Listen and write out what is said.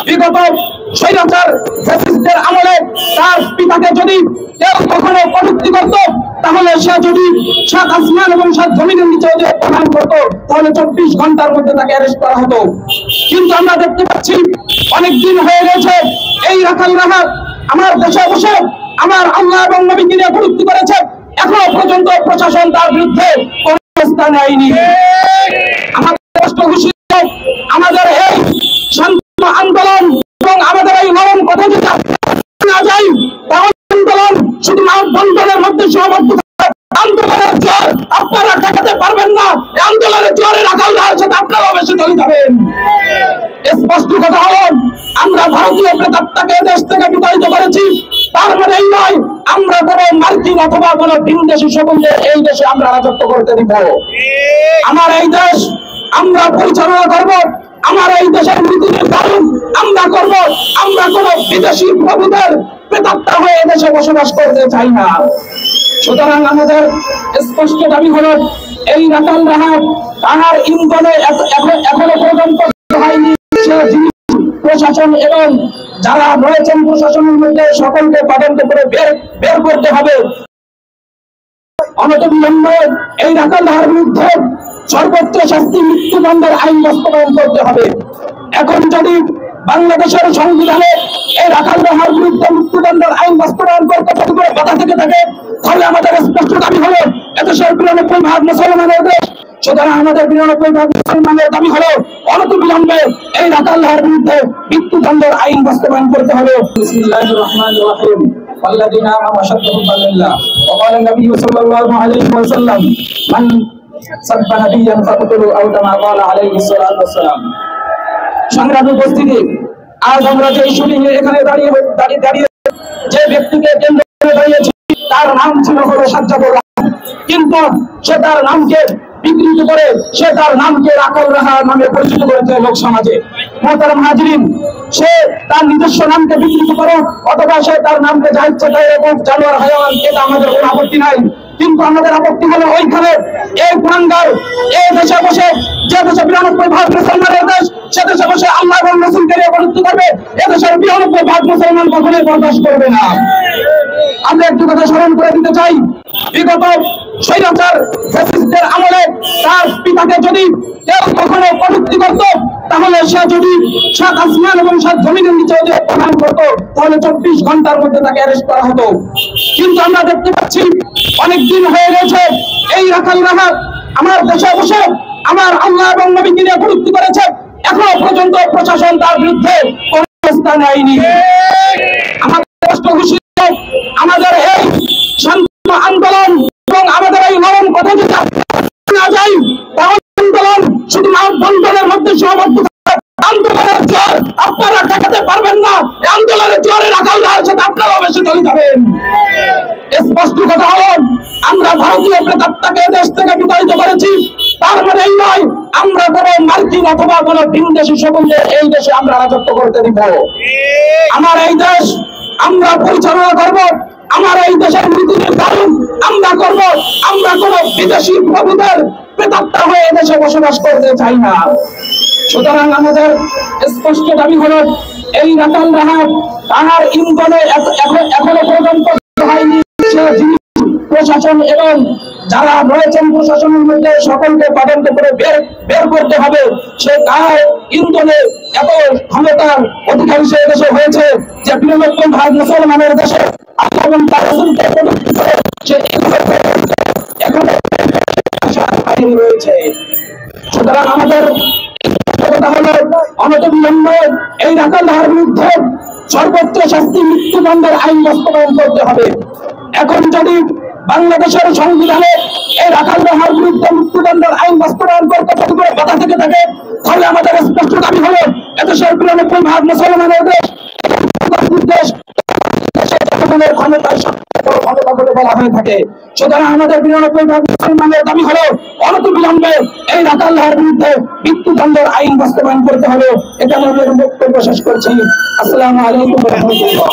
বিগত স্বৈরাচার ফ্যাসিস্টদের আমলে তার পিতাকে যদি কেউ কখনো কটূক্তি করত, তাহলে সে যদি সাত আসমান এবং সাত জমিনের নিচে প্রমাণ করত, তাহলে 24 ঘন্টার মধ্যে তাকে অ্যারেস্ট করা হতো। কিন্তু আমরা দেখতে পাচ্ছি অনেকদিন হয়ে গেছে এই রাখাল রাহাত আমার দেশে বসে আমার আল্লাহ এবং নবীকে নিয়ে কটূক্তি করেছে, এখনো পর্যন্ত প্রশাসন তার বিরুদ্ধে কোনো ব্যবস্থা নেয়নি। আমাদের স্পষ্ট ঘোষিত আমাদের এই শান্ত আন্দোলন এবং আমাদের এই নরম কথা যদি না যায়, তাহলে আন্দোলন শুধু বন্ধনের মধ্যে সীমাবদ্ধ। আন্দোলনের জোর আপনারা ঠেকাতে পারবেন না, আন্দোলনের জোরে রাখাল রাহাতের সাথে আপনারাও বেশি চলে যাবেন। স্পষ্ট কথা হলো, আমরা ভারতীয় প্রেতাত্মাকে দেশ থেকে বিতাড়িত করেছি, তার মানে এই নয় আমরা কোন মার্কিন অথবা কোন ভিনদেশী শক্তিকে এই দেশে আমরা রাজত্ব করতে দিব। আমার এই দেশ আমরা পরিচালনা করব, আমার এই দেশের নীতি নির্ধারণ আমরা করব। আমরা কোন বিদেশি প্রভুদের প্রেতাত্মা হয়ে দেশে বসবাস করতে চাই না। সুতরাং আমাদের স্পষ্ট দাবি হলো, এই রাখাল রাহাত তাহার ইন্ধনে এখনো পর্যন্ত হয়নি। প্রশাসন এবং যারা রয়েছেন প্রশাসনের মধ্যে সকলকে তদন্ত করে বের করতে হবে। অনতিবিলম্বে এই রাখাল রাহাতের বিরুদ্ধে সর্বোচ্চ শাস্তি মৃত্যুদণ্ডের আইন বাস্তবায়ন করতে হবে। এখন যদি বাংলাদেশের সংবিধানে এই রাখাল রাহাতের বিরুদ্ধে মৃত্যুদণ্ডের আইন বাস্তবায়ন করতে যদি করে বাধা থেকে থাকে, তাহলে আমাদের স্পষ্ট দাবি হলো এদেশের 92% মুসলমানের দেশ। সুতরাং আমাদের 92% মুসলমানের দাবি হলো অনতিবিলম্বে এই রাখাল রাহাতের বিরুদ্ধে মৃত্যুদণ্ডের আইন বাস্তবায়ন করতে হবে। বিসমিল্লাহির রহমানির রহিম। والذين آمنوا أشد حبا لله وقال النبي صلى الله عليه وسلم من سب نبيا فاقتلوا أو كما قال عليه الصلاة والسلام। সংগ্রামী উপস্থিতি, আজ আমরা যে শুটিং এখানে দাঁড়িয়ে যে ব্যক্তিকে কেন্দ্র করে দাঁড়িয়েছি তার নাম ছিল হলো সাজ্জাদুর রহমান, কিন্তু সে তার নামকে বিকৃত করে সে তার নামকে রাখাল রাহাত নামে পরিচিত করেছে লোক সমাজে। মোহতারাম হাজরিন, সে তার নিজস্ব নামকে বিকৃত করে অথবা সে তার নামকে যা ইচ্ছা তাই এবং জানোয়ার হায়াওয়ান, এটা আমাদের কোনো আপত্তি নাই। কিন্তু আমাদের আপত্তি হলো ওইখানে এই কুরাঙ্গার এই দেশে বসে, যে দেশে 92% মুসলমানের দেশ, সে দেশে বসে আল্লাহ এবং রাসূলকে নিয়ে কটূক্তি করবে, এদেশের 92% মুসলমান কখনোই বরদাস্ত করবে না। আমরা একটু কথা স্মরণ করে দিতে চাই, বিগত স্বৈরাচার ফ্যাসিস্টদের আমলে তার পিতাকে যদি কেউ কখনো কটূক্তি করত, তাহলে সে যদি সাত আসমান এবং সাত জমিনের নিচে প্রমাণ করত, তাহলে 24 ঘন্টার মধ্যে তাকে অ্যারেস্ট করা হতো। কিন্তু আমরা দেখতে পাচ্ছি অনেকদিন হয়ে গেছে এই রাখাল রাহাত আমার দেশে বসে আমার আল্লাহ এবং নবীকে নিয়ে কটূক্তি করেছে, এখনো পর্যন্ত প্রশাসন তার বিরুদ্ধে কোনো ব্যবস্থা নেয়নি। আমাদের স্পষ্ট ঘোষিত আমাদের এই শান্ত আন্দোলন এবং আমাদের এই নরম কথা যদি না যায়, তাহলে আন্দোলন শুধু বন্ধনের মধ্যে সীমাবদ্ধ। আন্দোলনের জোর আপনারা ঠেকাতে পারবেন না, আন্দোলনের জোরে রাখাল রাহাতের সাথে আপনারাও বেশি চলে যাবেন। স্পষ্ট কথা হলো, আমরা ভারতীয় প্রেতাত্মাকে দেশ থেকে বিতাড়িত করেছি, তার মানে এই নয় আমরা কোন মার্কিন অথবা কোন ভিনদেশী শক্তিকে এই দেশে আমরা রাজত্ব করতে দিব। আমার এই দেশ আমরা পরিচালনা করব, আমার এই দেশের নীতি নির্ধারণ আমরা করব। আমরা কোন বিদেশি প্রভুদের প্রেতাত্মা হয়ে দেশে বসবাস করতে চাই না। সুতরাং আমাদের স্পষ্ট দাবি হলো, এই রাখাল রাহাত তাহার ইন্ধনে এখনো পর্যন্ত হয়নি। প্রশাসন এবং যারা রয়েছেন প্রশাসনের মধ্যে সকলকে তদন্ত করে বের করতে হবে। সে তার ইন্ধনে এত ক্ষমতার অধিকারী সে দেশে হয়েছে যে 92% মুসলমানের দেশে এবং তার রাসূলকে কটূক্তি করে সে এখনো রয়েছে। সুতরাং আমাদের কথা হলো অনতিবিলম্বে এই রাখাল রাহাতের বিরুদ্ধে সর্বোচ্চ শাস্তি মৃত্যুদণ্ডের আইন বাস্তবায়ন করতে হবে। এখন যদি বাংলাদেশের সংবিধানে এই রাখাল রাহাতের বিরুদ্ধে মৃত্যুদণ্ডের আইন বাস্তবায়ন করতে যদি করে বাধা থেকে থাকে, তাহলে আমাদের স্পষ্ট দাবি হলো এদেশের 92% মুসলমানের দেশ ক্ষমতায় ক্ষমতা বলে বলা হয়ে থাকে। সুতরাং আমাদের 92% মুসলমানের দাবি হলো অনতিবিলম্বে এই রাখাল রাহাতের বিরুদ্ধে মৃত্যুদণ্ডের আইন বাস্তবায়ন করতে হবে। এটা আমাদের বক্তব্য শেষ করছি। আসসালামু আলাইকুম ওয়া রাহমাতুল্লাহ।